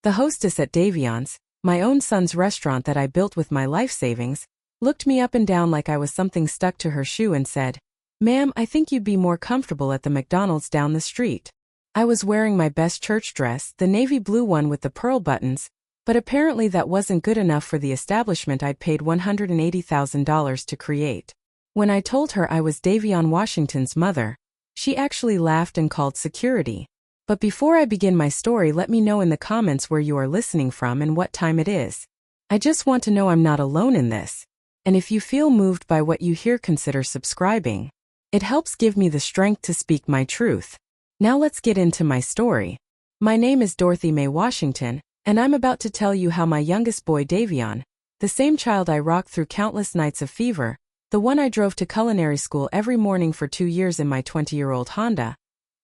The hostess at Davion's, my own son's restaurant that I built with my life savings, looked me up and down like I was something stuck to her shoe and said, "Ma'am, I think you'd be more comfortable at the McDonald's down the street." I was wearing my best church dress, the navy blue one with the pearl buttons, but apparently that wasn't good enough for the establishment I'd paid $180,000 to create. When I told her I was Davion Washington's mother, she actually laughed and called security. But before I begin my story, let me know in the comments where you are listening from and what time it is. I just want to know I'm not alone in this. And if you feel moved by what you hear, consider subscribing. It helps give me the strength to speak my truth. Now let's get into my story. My name is Dorothy Mae Washington, and I'm about to tell you how my youngest boy Davion, the same child I rocked through countless nights of fever, the one I drove to culinary school every morning for 2 years in my 20-year-old Honda,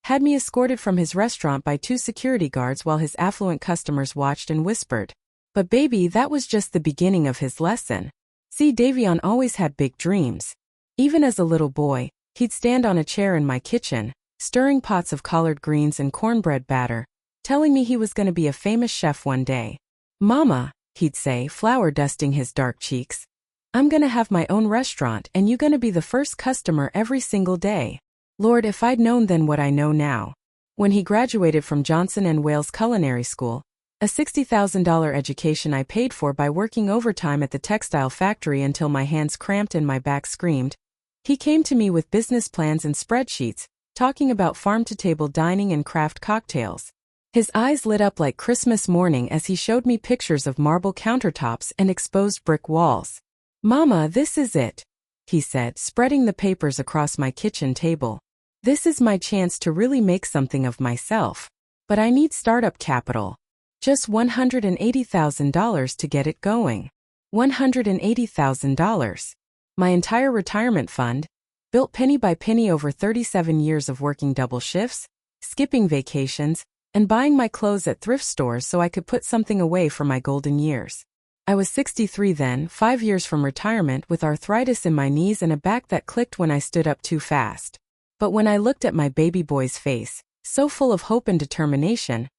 had me escorted from his restaurant by 2 security guards while his affluent customers watched and whispered. But baby, that was just the beginning of his lesson. See, Davion always had big dreams. Even as a little boy, he'd stand on a chair in my kitchen, stirring pots of collard greens and cornbread batter, telling me he was going to be a famous chef one day. "Mama," he'd say, flour dusting his dark cheeks, "I'm going to have my own restaurant and you going to be the first customer every single day." Lord, if I'd known then what I know now. When he graduated from Johnson & Wales Culinary School, a $60,000 education I paid for by working overtime at the textile factory until my hands cramped and my back screamed, he came to me with business plans and spreadsheets, talking about farm-to-table dining and craft cocktails. His eyes lit up like Christmas morning as he showed me pictures of marble countertops and exposed brick walls. "Mama, this is it," he said, spreading the papers across my kitchen table. "This is my chance to really make something of myself. But I need startup capital. Just $180,000 to get it going." $180,000. My entire retirement fund, built penny by penny over 37 years of working double shifts, skipping vacations, and buying my clothes at thrift stores so I could put something away for my golden years. I was 63 then, 5 years from retirement, with arthritis in my knees and a back that clicked when I stood up too fast. But when I looked at my baby boy's face, so full of hope and determination,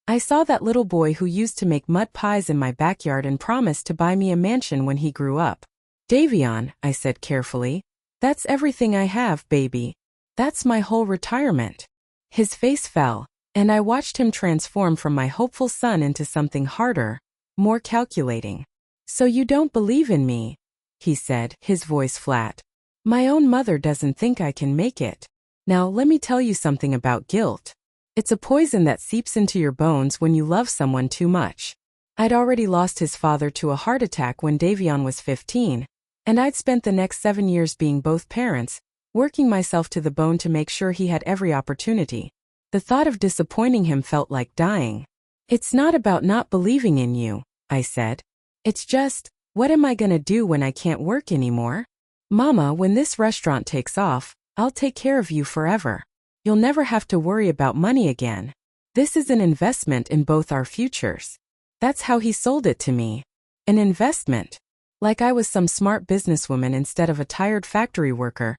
I saw that little boy who used to make mud pies in my backyard and promised to buy me a mansion when he grew up. "Davion," I said carefully, "that's everything I have, baby. That's my whole retirement." His face fell, and I watched him transform from my hopeful son into something harder, more calculating. "So you don't believe in me?" he said, his voice flat. "My own mother doesn't think I can make it. Now let me tell you something about guilt. It's a poison that seeps into your bones when you love someone too much." I'd already lost his father to a heart attack when Davion was 15, and I'd spent the next 7 years being both parents, working myself to the bone to make sure he had every opportunity. The thought of disappointing him felt like dying. "It's not about not believing in you," I said. "It's just, what am I gonna do when I can't work anymore? Mama, when this restaurant takes off, I'll take care of you forever. You'll never have to worry about money again. This is an investment in both our futures." That's how he sold it to me. An investment. Like I was some smart businesswoman instead of a tired factory worker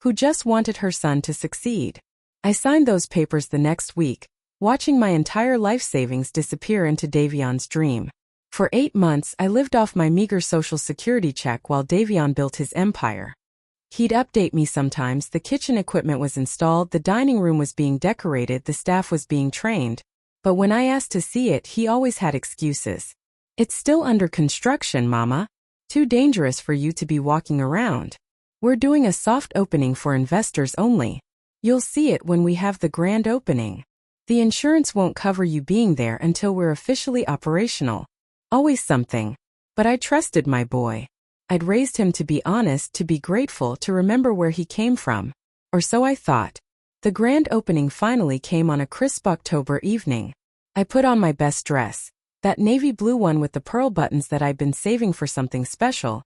who just wanted her son to succeed. I signed those papers the next week, watching my entire life savings disappear into Davion's dream. For 8 months, I lived off my meager Social Security check while Davion built his empire. He'd update me sometimes, the kitchen equipment was installed, the dining room was being decorated, the staff was being trained. But when I asked to see it, he always had excuses. "It's still under construction, Mama. Too dangerous for you to be walking around. We're doing a soft opening for investors only. You'll see it when we have the grand opening. The insurance won't cover you being there until we're officially operational." Always something. But I trusted my boy. I'd raised him to be honest, to be grateful, to remember where he came from. Or so I thought. The grand opening finally came on a crisp October evening. I put on my best dress, that navy blue one with the pearl buttons that I'd been saving for something special,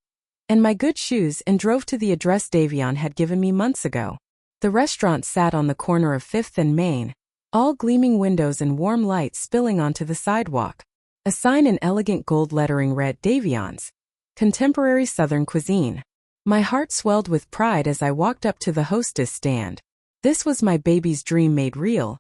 and my good shoes, and drove to the address Davion had given me months ago. The restaurant sat on the corner of 5th and Main, all gleaming windows and warm light spilling onto the sidewalk. A sign in elegant gold lettering read, "Davion's Contemporary Southern Cuisine." My heart swelled with pride as I walked up to the hostess stand. This was my baby's dream made real,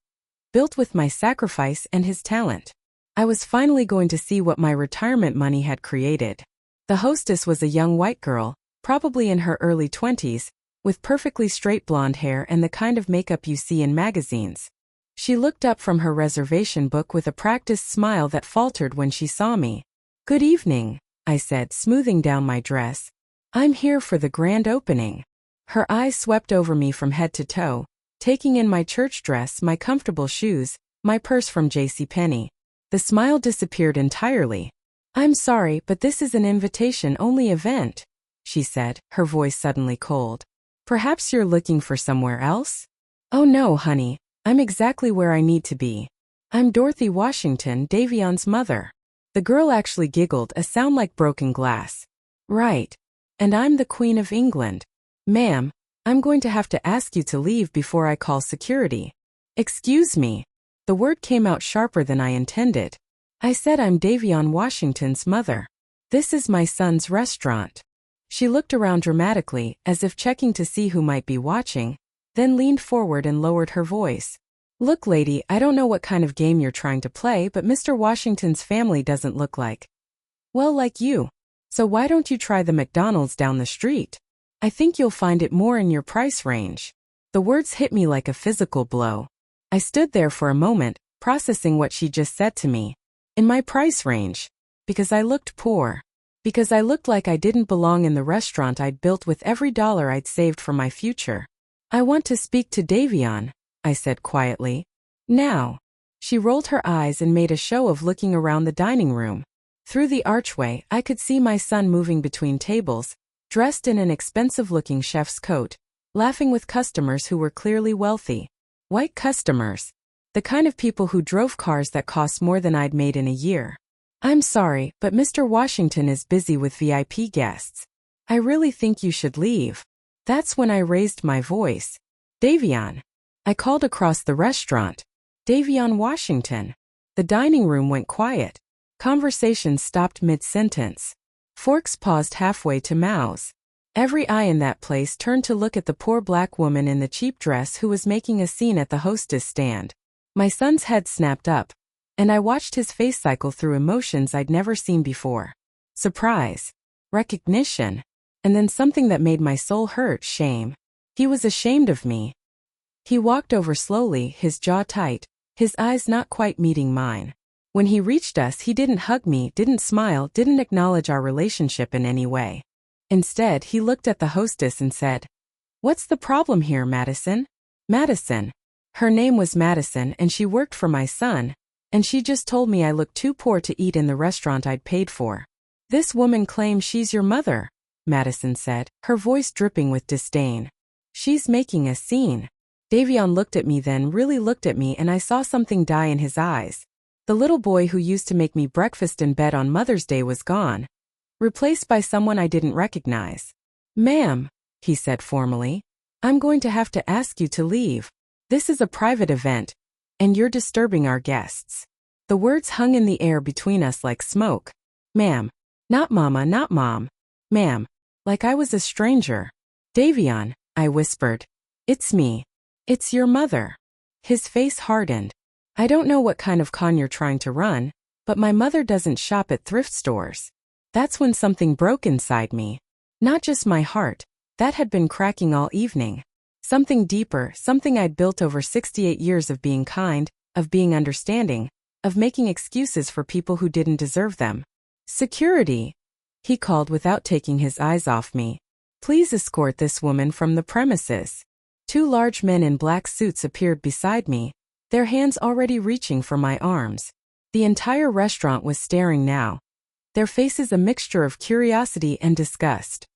built with my sacrifice and his talent. I was finally going to see what my retirement money had created. The hostess was a young white girl, probably in her early 20s, with perfectly straight blonde hair and the kind of makeup you see in magazines. She looked up from her reservation book with a practiced smile that faltered when she saw me. "Good evening," I said, smoothing down my dress. "I'm here for the grand opening." Her eyes swept over me from head to toe, taking in my church dress, my comfortable shoes, my purse from JCPenney. The smile disappeared entirely. "I'm sorry, but this is an invitation-only event," she said, her voice suddenly cold. "Perhaps you're looking for somewhere else?" "Oh no, honey. I'm exactly where I need to be. I'm Dorothy Washington, Davion's mother." The girl actually giggled, a sound like broken glass. "Right. And I'm the Queen of England. Ma'am, I'm going to have to ask you to leave before I call security." "Excuse me." The word came out sharper than I intended. "I said I'm Davion Washington's mother. This is my son's restaurant." She looked around dramatically, as if checking to see who might be watching, then leaned forward and lowered her voice. "Look, lady, I don't know what kind of game you're trying to play, but Mr. Washington's family doesn't look like you. So why don't you try the McDonald's down the street? I think you'll find it more in your price range." The words hit me like a physical blow. I stood there for a moment, processing what she just said to me. In my price range. Because I looked poor. Because I looked like I didn't belong in the restaurant I'd built with every dollar I'd saved for my future. "I want to speak to Davion," I said quietly. "Now." She rolled her eyes and made a show of looking around the dining room. Through the archway, I could see my son moving between tables, dressed in an expensive-looking chef's coat, laughing with customers who were clearly wealthy. White customers. The kind of people who drove cars that cost more than I'd made in a year. "I'm sorry, but Mr. Washington is busy with VIP guests. I really think you should leave." That's when I raised my voice. "Davion." I called across the restaurant. "Davion Washington." The dining room went quiet. Conversation stopped mid-sentence. Forks paused halfway to mouths. Every eye in that place turned to look at the poor black woman in the cheap dress who was making a scene at the hostess stand. My son's head snapped up, and I watched his face cycle through emotions I'd never seen before. Surprise. Recognition. And then something that made my soul hurt, shame. He was ashamed of me. He walked over slowly, his jaw tight, his eyes not quite meeting mine. When he reached us, he didn't hug me, didn't smile, didn't acknowledge our relationship in any way. Instead, he looked at the hostess and said, "What's the problem here, Madison?" Madison. Her name was Madison, and she worked for my son, and she just told me I looked too poor to eat in the restaurant I'd paid for. "This woman claims she's your mother," Madison said, her voice dripping with disdain. "She's making a scene." Davion looked at me, then really looked at me, and I saw something die in his eyes. The little boy who used to make me breakfast in bed on Mother's Day was gone, replaced by someone I didn't recognize. "Ma'am," he said formally, "I'm going to have to ask you to leave. This is a private event, and you're disturbing our guests." The words hung in the air between us like smoke. "Ma'am. Not mama, not mom. Ma'am." Like I was a stranger. "Davion," I whispered. "It's me. It's your mother." His face hardened. "I don't know what kind of con you're trying to run, but my mother doesn't shop at thrift stores." That's when something broke inside me. Not just my heart. That had been cracking all evening. Something deeper, something I'd built over 68 years of being kind, of being understanding, of making excuses for people who didn't deserve them. "Security," he called without taking his eyes off me. "Please escort this woman from the premises." Two large men in black suits appeared beside me, their hands already reaching for my arms. The entire restaurant was staring now, their faces a mixture of curiosity and disgust.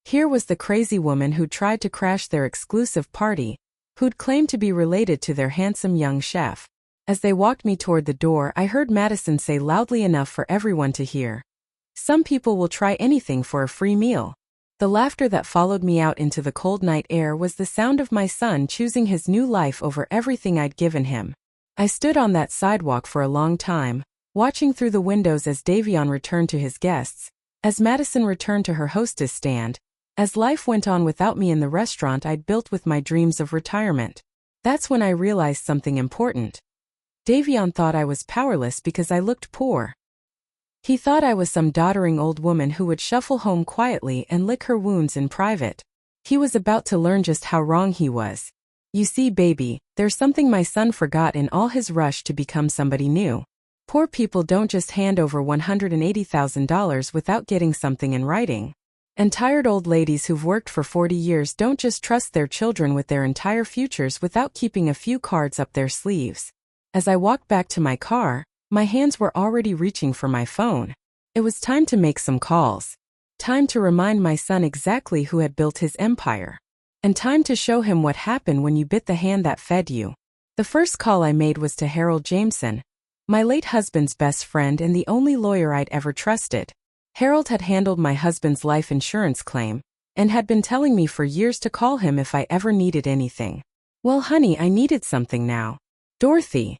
Here was the crazy woman who'd tried to crash their exclusive party, who'd claimed to be related to their handsome young chef. As they walked me toward the door, I heard Madison say loudly enough for everyone to hear, "Some people will try anything for a free meal." The laughter that followed me out into the cold night air was the sound of my son choosing his new life over everything I'd given him. I stood on that sidewalk for a long time, watching through the windows as Davion returned to his guests, as Madison returned to her hostess stand, as life went on without me in the restaurant I'd built with my dreams of retirement. That's when I realized something important. Davion thought I was powerless because I looked poor. He thought I was some doddering old woman who would shuffle home quietly and lick her wounds in private. He was about to learn just how wrong he was. You see, baby, there's something my son forgot in all his rush to become somebody new. Poor people don't just hand over $180,000 without getting something in writing. And tired old ladies who've worked for 40 years don't just trust their children with their entire futures without keeping a few cards up their sleeves. As I walked back to my car, my hands were already reaching for my phone. It was time to make some calls. Time to remind my son exactly who had built his empire. And time to show him what happened when you bit the hand that fed you. The first call I made was to Harold Jameson, my late husband's best friend and the only lawyer I'd ever trusted. Harold had handled my husband's life insurance claim, and had been telling me for years to call him if I ever needed anything. Well, honey, I needed something now. Dorothy.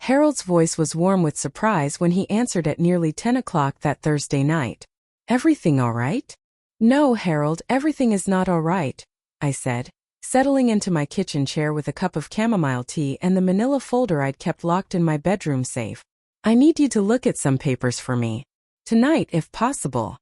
Harold's voice was warm with surprise when he answered at nearly 10 o'clock that Thursday night. Everything all right? No, Harold, everything is not all right, I said, settling into my kitchen chair with a cup of chamomile tea and the manila folder I'd kept locked in my bedroom safe. I need you to look at some papers for me. Tonight, if possible.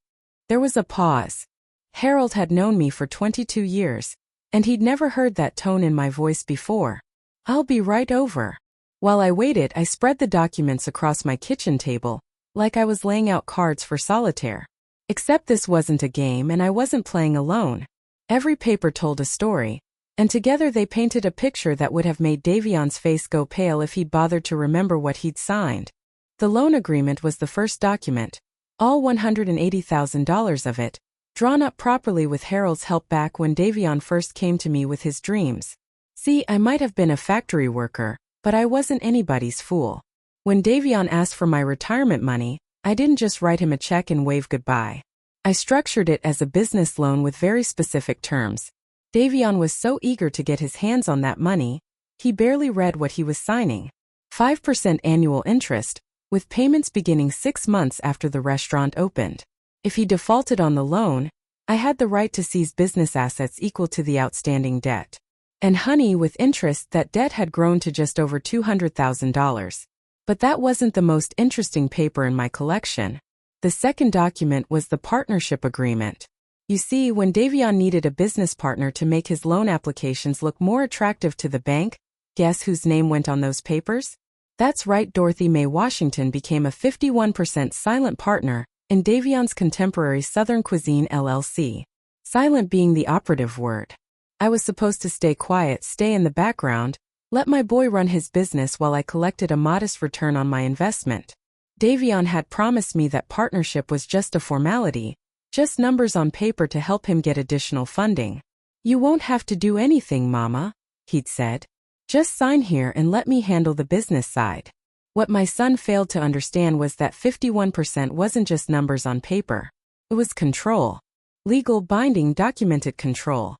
There was a pause. Harold had known me for 22 years, and he'd never heard that tone in my voice before. I'll be right over. While I waited, I spread the documents across my kitchen table, like I was laying out cards for solitaire. Except this wasn't a game and I wasn't playing alone. Every paper told a story, and together they painted a picture that would have made Davion's face go pale if he'd bothered to remember what he'd signed. The loan agreement was the first document, all $180,000 of it, drawn up properly with Harold's help back when Davion first came to me with his dreams. See, I might have been a factory worker, but I wasn't anybody's fool. When Davion asked for my retirement money, I didn't just write him a check and wave goodbye. I structured it as a business loan with very specific terms. Davion was so eager to get his hands on that money, he barely read what he was signing. 5% annual interest, with payments beginning 6 months after the restaurant opened. If he defaulted on the loan, I had the right to seize business assets equal to the outstanding debt. And honey, with interest, that debt had grown to just over $200,000. But that wasn't the most interesting paper in my collection. The second document was the partnership agreement. You see, when Davion needed a business partner to make his loan applications look more attractive to the bank, guess whose name went on those papers? That's right, Dorothy Mae Washington became a 51% silent partner in Davion's Contemporary Southern Cuisine LLC. Silent being the operative word. I was supposed to stay quiet, stay in the background, let my boy run his business while I collected a modest return on my investment. Davion had promised me that partnership was just a formality, just numbers on paper to help him get additional funding. You won't have to do anything, Mama, he'd said. Just sign here and let me handle the business side. What my son failed to understand was that 51% wasn't just numbers on paper. It was control. Legal, binding, documented control.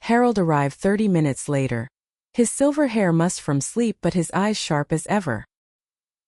Harold arrived 30 minutes later. His silver hair mussed from sleep but his eyes sharp as ever.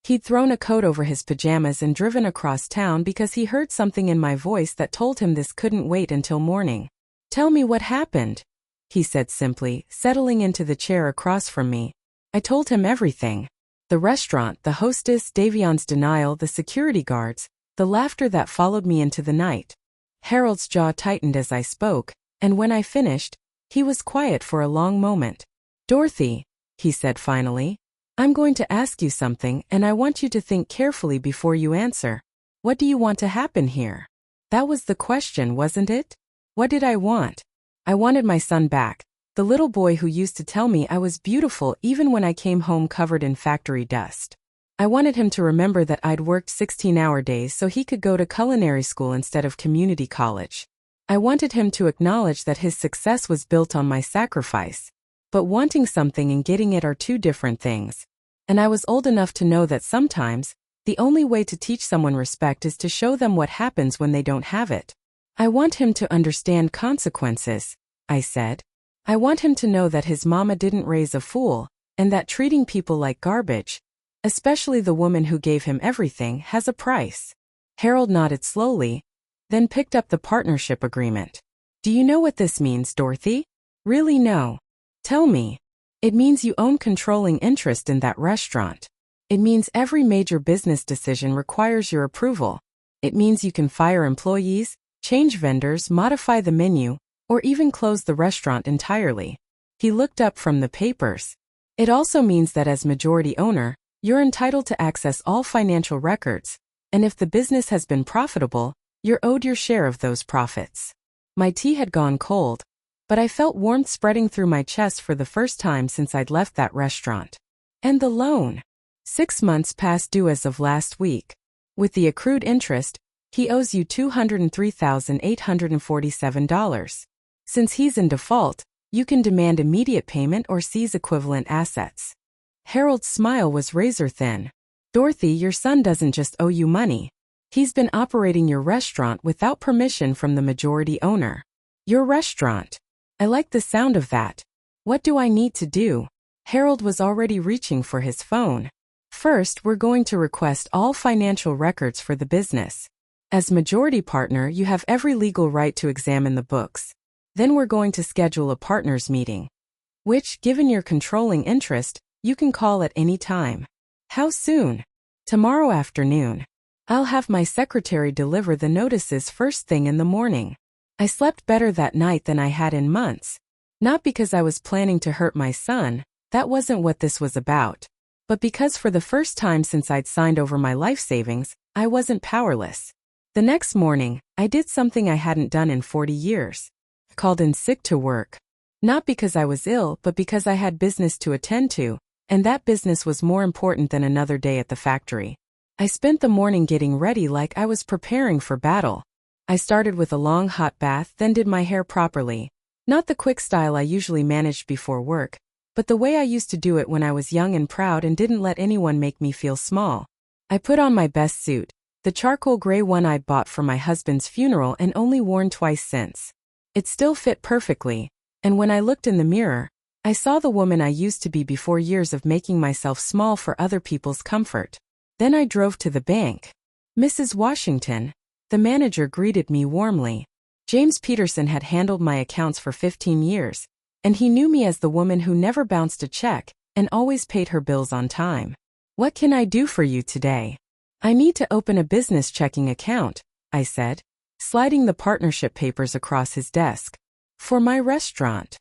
He'd thrown a coat over his pajamas and driven across town because he heard something in my voice that told him this couldn't wait until morning. Tell me what happened, he said simply, settling into the chair across from me. I told him everything. The restaurant, the hostess, Davion's denial, the security guards, the laughter that followed me into the night. Harold's jaw tightened as I spoke, and when I finished, he was quiet for a long moment. Dorothy, he said finally, I'm going to ask you something and I want you to think carefully before you answer. What do you want to happen here? That was the question, wasn't it? What did I want? I wanted my son back, the little boy who used to tell me I was beautiful even when I came home covered in factory dust. I wanted him to remember that I'd worked 16-hour days so he could go to culinary school instead of community college. I wanted him to acknowledge that his success was built on my sacrifice. But wanting something and getting it are two different things. And I was old enough to know that sometimes, the only way to teach someone respect is to show them what happens when they don't have it. I want him to understand consequences, I said. I want him to know that his mama didn't raise a fool, and that treating people like garbage, especially the woman who gave him everything, has a price. Harold nodded slowly, then picked up the partnership agreement. Do you know what this means, Dorothy? Really, no. Tell me. It means you own controlling interest in that restaurant. It means every major business decision requires your approval. It means you can fire employees, change vendors, modify the menu, or even close the restaurant entirely. He looked up from the papers. It also means that as majority owner, you're entitled to access all financial records, and if the business has been profitable, you're owed your share of those profits. My tea had gone cold, but I felt warmth spreading through my chest for the first time since I'd left that restaurant. And the loan. 6 months past due as of last week. With the accrued interest, he owes you $203,847. Since he's in default, you can demand immediate payment or seize equivalent assets. Harold's smile was razor thin. Dorothy, your son doesn't just owe you money. He's been operating your restaurant without permission from the majority owner. Your restaurant. I like the sound of that. What do I need to do? Harold was already reaching for his phone. First, we're going to request all financial records for the business. As majority partner, you have every legal right to examine the books. Then we're going to schedule a partners meeting, which, given your controlling interest, you can call at any time. How soon? Tomorrow afternoon. I'll have my secretary deliver the notices first thing in the morning. I slept better that night than I had in months. Not because I was planning to hurt my son, that wasn't what this was about. But because for the first time since I'd signed over my life savings, I wasn't powerless. The next morning, I did something I hadn't done in 40 years. Called in sick to work. Not because I was ill, but because I had business to attend to, and that business was more important than another day at the factory. I spent the morning getting ready like I was preparing for battle. I started with a long hot bath, then did my hair properly. Not the quick style I usually managed before work, but the way I used to do it when I was young and proud and didn't let anyone make me feel small. I put on my best suit, the charcoal gray one I'd bought for my husband's funeral and only worn twice since. It still fit perfectly, and when I looked in the mirror, I saw the woman I used to be before years of making myself small for other people's comfort. Then I drove to the bank. Mrs. Washington, the manager, greeted me warmly. James Peterson had handled my accounts for 15 years, and he knew me as the woman who never bounced a check and always paid her bills on time. What can I do for you today? I need to open a business checking account, I said, sliding the partnership papers across his desk. For my restaurant.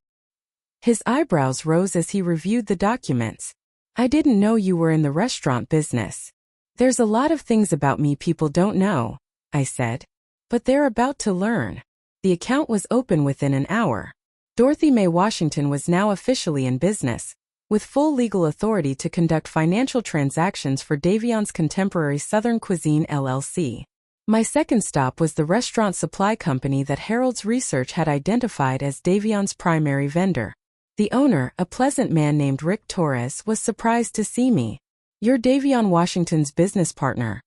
His eyebrows rose as he reviewed the documents. I didn't know you were in the restaurant business. There's a lot of things about me people don't know, I said. But they're about to learn. The account was open within an hour. Dorothy Mae Washington was now officially in business, with full legal authority to conduct financial transactions for Davion's Contemporary Southern Cuisine LLC. My second stop was the restaurant supply company that Harold's research had identified as Davion's primary vendor. The owner, a pleasant man named Rick Torres, was surprised to see me. You're Davion Washington's business partner?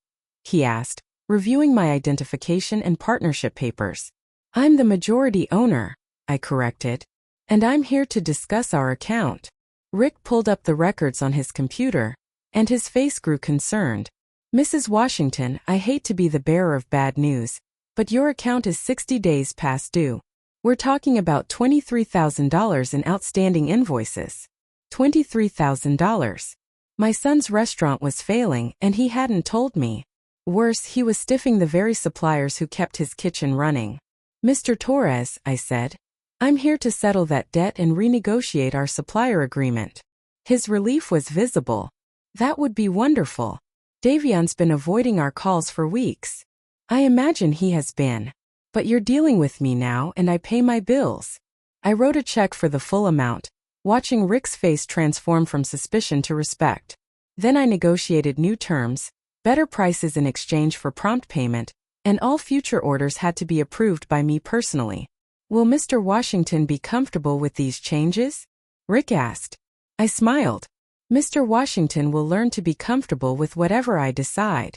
He asked, reviewing my identification and partnership papers. I'm the majority owner, I corrected. And I'm here to discuss our account. Rick pulled up the records on his computer, and his face grew concerned. Mrs. Washington, I hate to be the bearer of bad news, but your account is 60 days past due. We're talking about $23,000 in outstanding invoices. $23,000. My son's restaurant was failing, and he hadn't told me. Worse, he was stiffing the very suppliers who kept his kitchen running. Mr. Torres, I said, I'm here to settle that debt and renegotiate our supplier agreement. His relief was visible. That would be wonderful. Davion's been avoiding our calls for weeks. I imagine he has been. But you're dealing with me now and I pay my bills. I wrote a check for the full amount, watching Rick's face transform from suspicion to respect. Then I negotiated new terms, better prices in exchange for prompt payment, and all future orders had to be approved by me personally. Will Mr. Washington be comfortable with these changes? Rick asked. I smiled. Mr. Washington will learn to be comfortable with whatever I decide.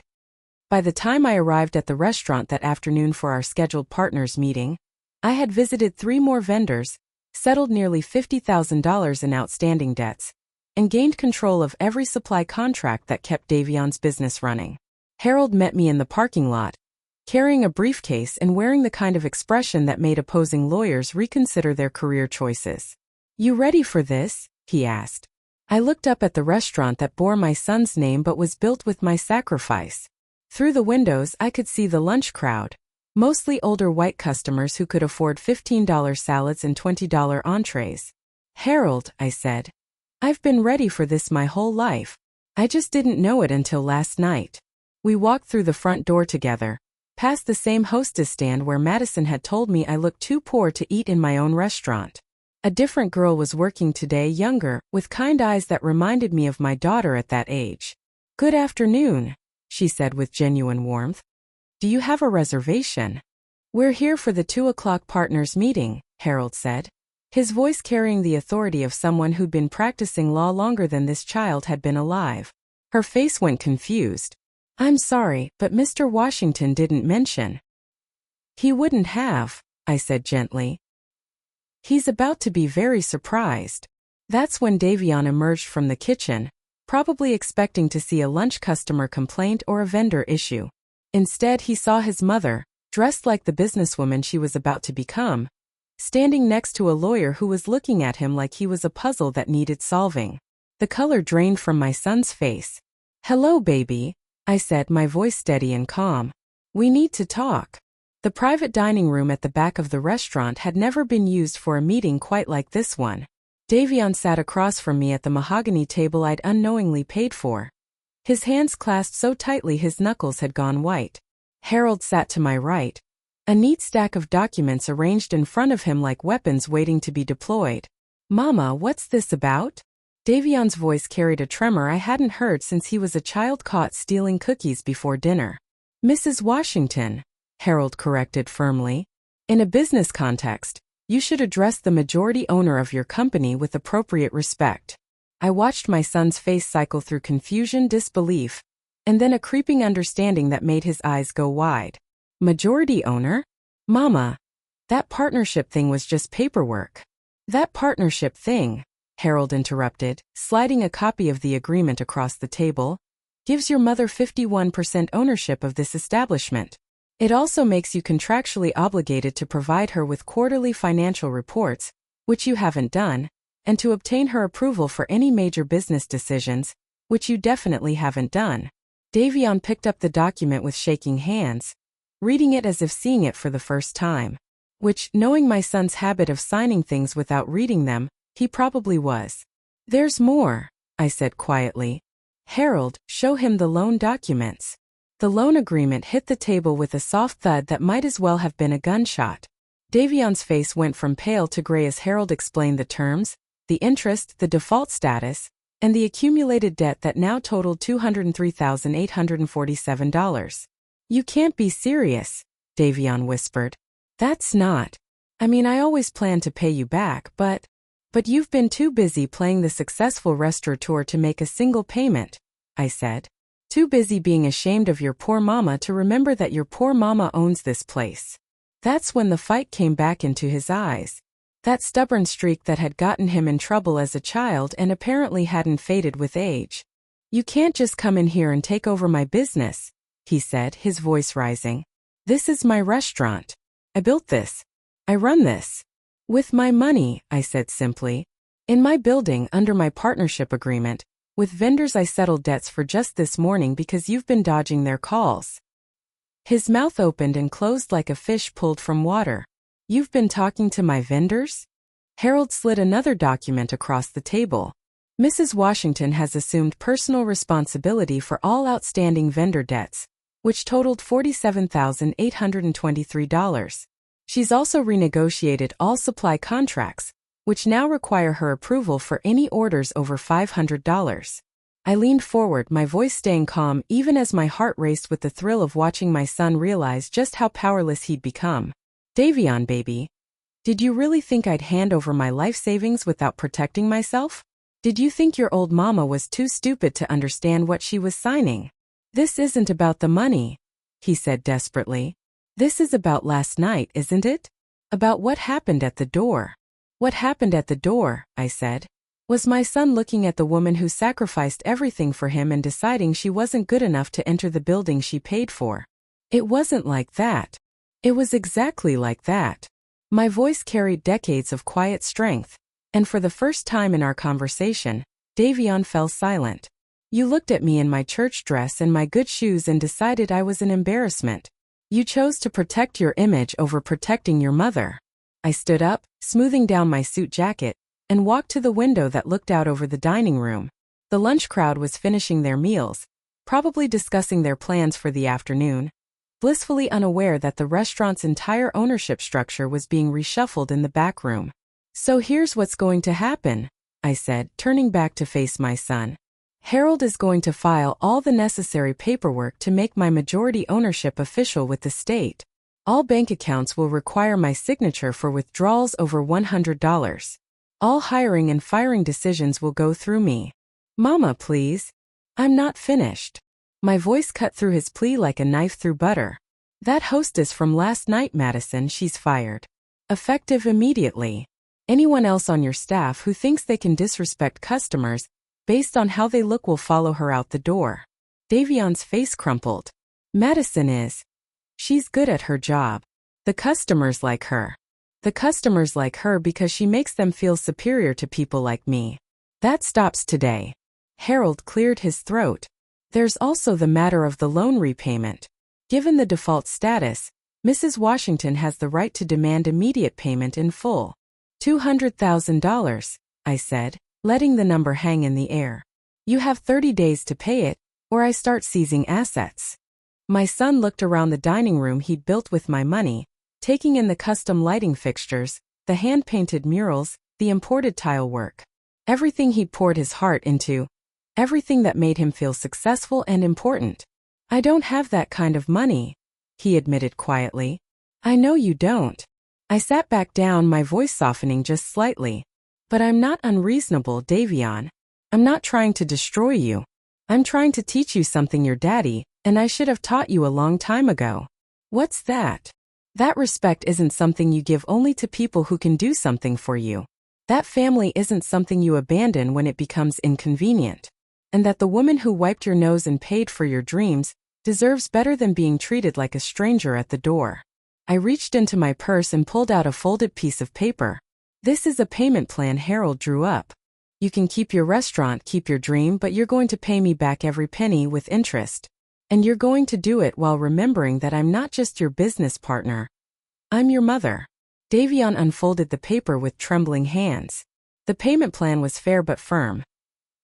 By the time I arrived at the restaurant that afternoon for our scheduled partners meeting, I had visited 3 more vendors, settled nearly $50,000 in outstanding debts, and gained control of every supply contract that kept Davion's business running. Harold met me in the parking lot, carrying a briefcase and wearing the kind of expression that made opposing lawyers reconsider their career choices. You ready for this? He asked. I looked up at the restaurant that bore my son's name but was built with my sacrifice. Through the windows I could see the lunch crowd, mostly older white customers who could afford $15 salads and $20 entrees. "Harold," I said, "I've been ready for this my whole life. I just didn't know it until last night." We walked through the front door together, past the same hostess stand where Madison had told me I looked too poor to eat in my own restaurant. A different girl was working today, younger, with kind eyes that reminded me of my daughter at that age. "Good afternoon," she said with genuine warmth. "Do you have a reservation?" "We're here for the 2 o'clock partners meeting," Harold said, his voice carrying the authority of someone who'd been practicing law longer than this child had been alive. Her face went confused. "I'm sorry, but Mr. Washington didn't mention." "He wouldn't have," I said gently. "He's about to be very surprised." That's when Davion emerged from the kitchen, probably expecting to see a lunch customer complaint or a vendor issue. Instead, he saw his mother, dressed like the businesswoman she was about to become, standing next to a lawyer who was looking at him like he was a puzzle that needed solving. The color drained from my son's face. "Hello, baby," I said, my voice steady and calm. "We need to talk." The private dining room at the back of the restaurant had never been used for a meeting quite like this one. Davion sat across from me at the mahogany table I'd unknowingly paid for. His hands clasped so tightly his knuckles had gone white. Harold sat to my right, a neat stack of documents arranged in front of him like weapons waiting to be deployed. "Mama, what's this about?" Davion's voice carried a tremor I hadn't heard since he was a child caught stealing cookies before dinner. "Mrs. Washington," Harold corrected firmly. "In a business context, you should address the majority owner of your company with appropriate respect." I watched my son's face cycle through confusion, disbelief, and then a creeping understanding that made his eyes go wide. "Majority owner? Mama, that partnership thing was just paperwork." "That partnership thing," Harold interrupted, sliding a copy of the agreement across the table, "gives your mother 51% ownership of this establishment. It also makes you contractually obligated to provide her with quarterly financial reports, which you haven't done, and to obtain her approval for any major business decisions, which you definitely haven't done." Davion picked up the document with shaking hands, reading it as if seeing it for the first time. Which, knowing my son's habit of signing things without reading them, he probably was. "There's more," I said quietly. "Harold, show him the loan documents." The loan agreement hit the table with a soft thud that might as well have been a gunshot. Davion's face went from pale to gray as Harold explained the terms, the interest, the default status, and the accumulated debt that now totaled $203,847. "You can't be serious," Davion whispered. "That's not. I mean, I always planned to pay you back, but you've been too busy playing the successful restaurateur to make a single payment," I said. "Too busy being ashamed of your poor mama to remember that your poor mama owns this place." That's when the fight came back into his eyes. That stubborn streak that had gotten him in trouble as a child and apparently hadn't faded with age. "You can't just come in here and take over my business," he said, his voice rising. "This is my restaurant. I built this. I run this. With my money," I said simply. "In my building under my partnership agreement. With vendors I settled debts for just this morning because you've been dodging their calls." His mouth opened and closed like a fish pulled from water. "You've been talking to my vendors?" Harold slid another document across the table. "Mrs. Washington has assumed personal responsibility for all outstanding vendor debts, which totaled $47,823. She's also renegotiated all supply contracts, which now require her approval for any orders over $500. I leaned forward, my voice staying calm even as my heart raced with the thrill of watching my son realize just how powerless he'd become. "Davion, baby, did you really think I'd hand over my life savings without protecting myself? Did you think your old mama was too stupid to understand what she was signing? This isn't about the money," he said desperately. "This is about last night, isn't it? About what happened at the door." "What happened at the door," I said, "was my son looking at the woman who sacrificed everything for him and deciding she wasn't good enough to enter the building she paid for. It wasn't like that. It was exactly like that." My voice carried decades of quiet strength, and for the first time in our conversation, Davion fell silent. You looked at me in my church dress and my good shoes and decided I was an embarrassment. You chose to protect your image over protecting your mother. I stood up, smoothing down my suit jacket, and walked to the window that looked out over the dining room. The lunch crowd was finishing their meals, probably discussing their plans for the afternoon, blissfully unaware that the restaurant's entire ownership structure was being reshuffled in the back room. So here's what's going to happen, I said, turning back to face my son. Harold is going to file all the necessary paperwork to make my majority ownership official with the state. All bank accounts will require my signature for withdrawals over $100. All hiring and firing decisions will go through me. Mama, please. I'm not finished. My voice cut through his plea like a knife through butter. That hostess from last night, Madison, she's fired. Effective immediately. Anyone else on your staff who thinks they can disrespect customers based on how they look will follow her out the door. Davion's face crumpled. Madison is. She's good at her job. The customers like her. The customers like her because she makes them feel superior to people like me. That stops today. Harold cleared his throat. There's also the matter of the loan repayment. Given the default status, Mrs. Washington has the right to demand immediate payment in full. $200,000, I said, letting the number hang in the air. You have 30 days to pay it, or I start seizing assets. My son looked around the dining room he'd built with my money, taking in the custom lighting fixtures, the hand-painted murals, the imported tile work. Everything he'd poured his heart into. Everything that made him feel successful and important. I don't have that kind of money, he admitted quietly. I know you don't. I sat back down, my voice softening just slightly. But I'm not unreasonable, Davion. I'm not trying to destroy you. I'm trying to teach you something your daddy, and I should have taught you a long time ago. What's that? That respect isn't something you give only to people who can do something for you. That family isn't something you abandon when it becomes inconvenient. And that the woman who wiped your nose and paid for your dreams deserves better than being treated like a stranger at the door. I reached into my purse and pulled out a folded piece of paper. This is a payment plan Harold drew up. You can keep your restaurant, keep your dream, but you're going to pay me back every penny with interest. And you're going to do it while remembering that I'm not just your business partner. I'm your mother. Davion unfolded the paper with trembling hands. The payment plan was fair but firm.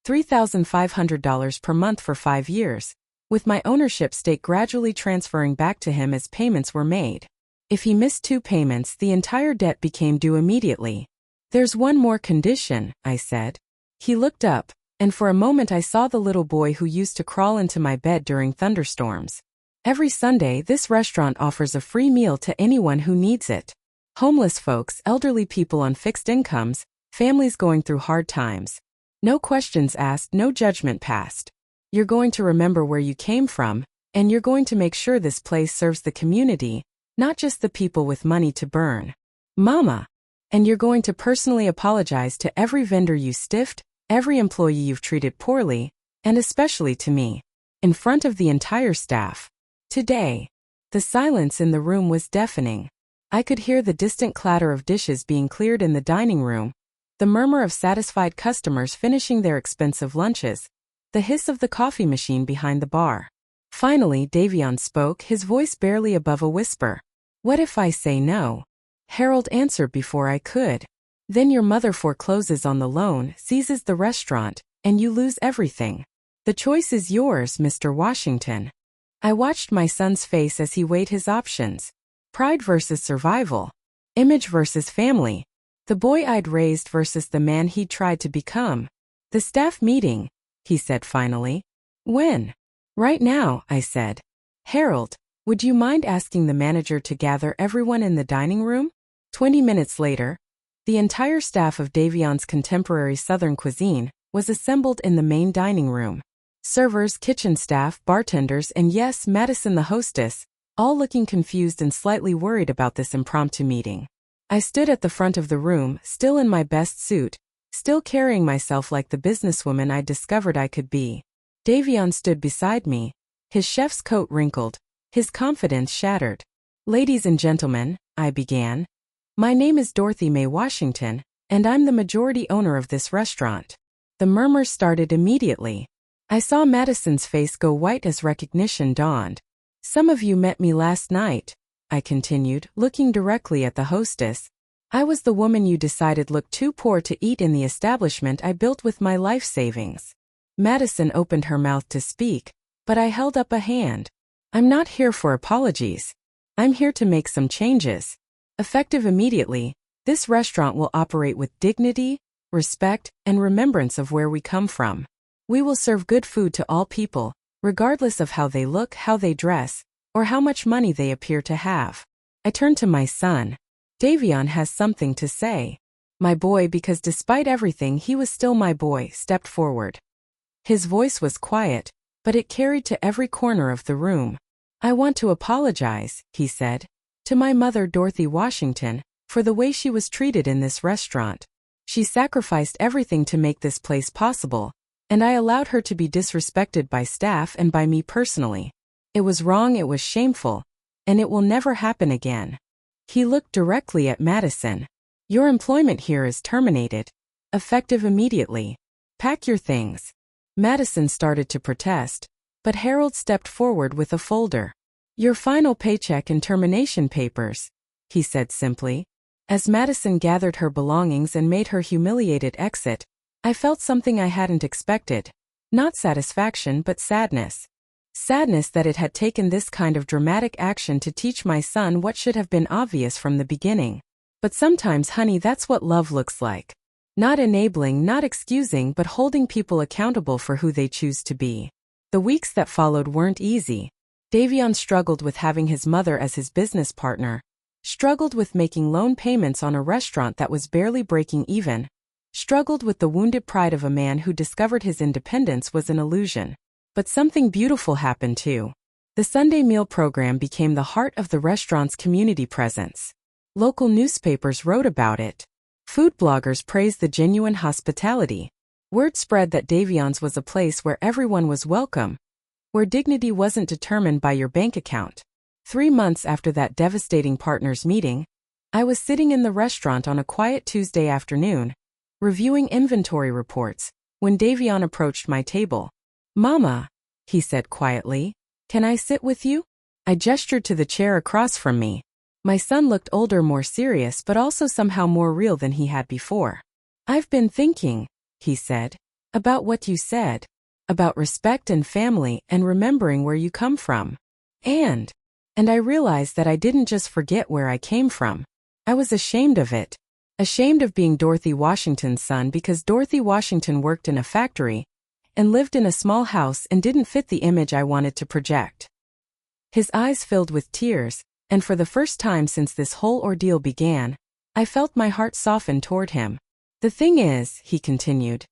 $3,500 per month for 5 years, with my ownership stake gradually transferring back to him as payments were made. If he missed 2 payments, the entire debt became due immediately. There's one more condition, I said. He looked up, and for a moment I saw the little boy who used to crawl into my bed during thunderstorms. Every Sunday, this restaurant offers a free meal to anyone who needs it. Homeless folks, elderly people on fixed incomes, families going through hard times. No questions asked, no judgment passed. You're going to remember where you came from, and you're going to make sure this place serves the community, not just the people with money to burn. Mama. And you're going to personally apologize to every vendor you stiffed, every employee you've treated poorly, and especially to me. In front of the entire staff. Today. The silence in the room was deafening. I could hear the distant clatter of dishes being cleared in the dining room, the murmur of satisfied customers finishing their expensive lunches, the hiss of the coffee machine behind the bar. Finally, Davion spoke, his voice barely above a whisper. What if I say no? Harold answered before I could. Then your mother forecloses on the loan, seizes the restaurant, and you lose everything. The choice is yours, Mr. Washington. I watched my son's face as he weighed his options. Pride versus survival. Image versus family. The boy I'd raised versus the man he'd tried to become. The staff meeting, he said finally. When? Right now, I said. Harold, would you mind asking the manager to gather everyone in the dining room? 20 minutes later, the entire staff of Davion's contemporary Southern cuisine was assembled in the main dining room. Servers, kitchen staff, bartenders, and yes, Madison the hostess, all looking confused and slightly worried about this impromptu meeting. I stood at the front of the room, still in my best suit, still carrying myself like the businesswoman I'd discovered I could be. Davion stood beside me, his chef's coat wrinkled, his confidence shattered. Ladies and gentlemen, I began. My name is Dorothy Mae Washington, and I'm the majority owner of this restaurant. The murmurs started immediately. I saw Madison's face go white as recognition dawned. Some of you met me last night, I continued, looking directly at the hostess. I was the woman you decided looked too poor to eat in the establishment I built with my life savings. Madison opened her mouth to speak, but I held up a hand. I'm not here for apologies. I'm here to make some changes. Effective immediately, this restaurant will operate with dignity, respect, and remembrance of where we come from. We will serve good food to all people, regardless of how they look, how they dress, or how much money they appear to have. I turned to my son. Davion has something to say. My boy, because despite everything he was still my boy, stepped forward. His voice was quiet, but it carried to every corner of the room. I want to apologize, he said, to my mother Dorothy Washington, for the way she was treated in this restaurant. She sacrificed everything to make this place possible, and I allowed her to be disrespected by staff and by me personally. It was wrong, it was shameful, and it will never happen again. He looked directly at Madison. Your employment here is terminated. Effective immediately. Pack your things. Madison started to protest, but Harold stepped forward with a folder. Your final paycheck and termination papers, he said simply. As Madison gathered her belongings and made her humiliated exit, I felt something I hadn't expected. Not satisfaction but sadness. Sadness that it had taken this kind of dramatic action to teach my son what should have been obvious from the beginning. But sometimes, honey, that's what love looks like. Not enabling, not excusing, but holding people accountable for who they choose to be. The weeks that followed weren't easy. Davion struggled with having his mother as his business partner, struggled with making loan payments on a restaurant that was barely breaking even, struggled with the wounded pride of a man who discovered his independence was an illusion. But something beautiful happened too. The Sunday meal program became the heart of the restaurant's community presence. Local newspapers wrote about it. Food bloggers praised the genuine hospitality. Word spread that Davion's was a place where everyone was welcome, where dignity wasn't determined by your bank account. 3 months after that devastating partners meeting, I was sitting in the restaurant on a quiet Tuesday afternoon, reviewing inventory reports, when Davion approached my table. Mama, he said quietly, can I sit with you? I gestured to the chair across from me. My son looked older, more serious, but also somehow more real than he had before. I've been thinking, he said, about what you said, about respect and family and remembering where you come from. And I realized that I didn't just forget where I came from. I was ashamed of it. Ashamed of being Dorothy Washington's son because Dorothy Washington worked in a factory and lived in a small house and didn't fit the image I wanted to project. His eyes filled with tears, and for the first time since this whole ordeal began, I felt my heart soften toward him. The thing is, he continued,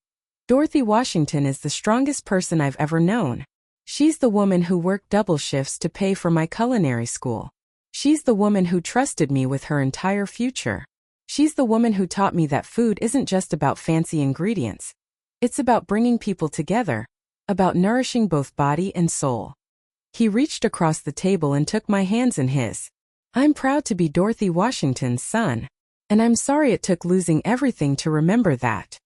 Dorothy Washington is the strongest person I've ever known. She's the woman who worked double shifts to pay for my culinary school. She's the woman who trusted me with her entire future. She's the woman who taught me that food isn't just about fancy ingredients. It's about bringing people together, about nourishing both body and soul. He reached across the table and took my hands in his. I'm proud to be Dorothy Washington's son, and I'm sorry it took losing everything to remember that.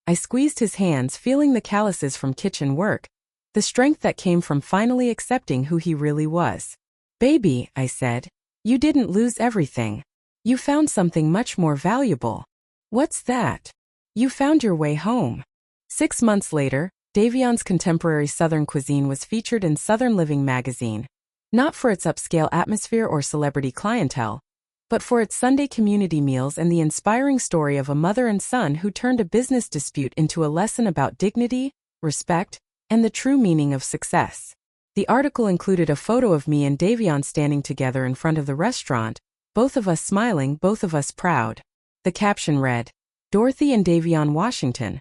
I squeezed his hands, feeling the calluses from kitchen work, the strength that came from finally accepting who he really was. Baby, I said, you didn't lose everything. You found something much more valuable. What's that? You found your way home. 6 months later, Davion's contemporary Southern cuisine was featured in Southern Living magazine, not for its upscale atmosphere or celebrity clientele, but for its Sunday community meals and the inspiring story of a mother and son who turned a business dispute into a lesson about dignity, respect, and the true meaning of success. The article included a photo of me and Davion standing together in front of the restaurant, both of us smiling, both of us proud. The caption read, Dorothy and Davion Washington,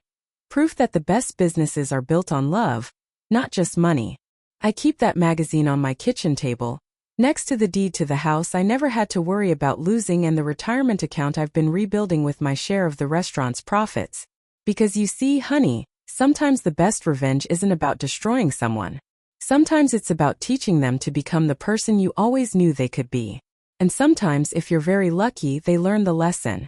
proof that the best businesses are built on love, not just money. I keep that magazine on my kitchen table, next to the deed to the house I never had to worry about losing and the retirement account I've been rebuilding with my share of the restaurant's profits. Because you see, honey, sometimes the best revenge isn't about destroying someone. Sometimes it's about teaching them to become the person you always knew they could be. And sometimes, if you're very lucky, they learn the lesson.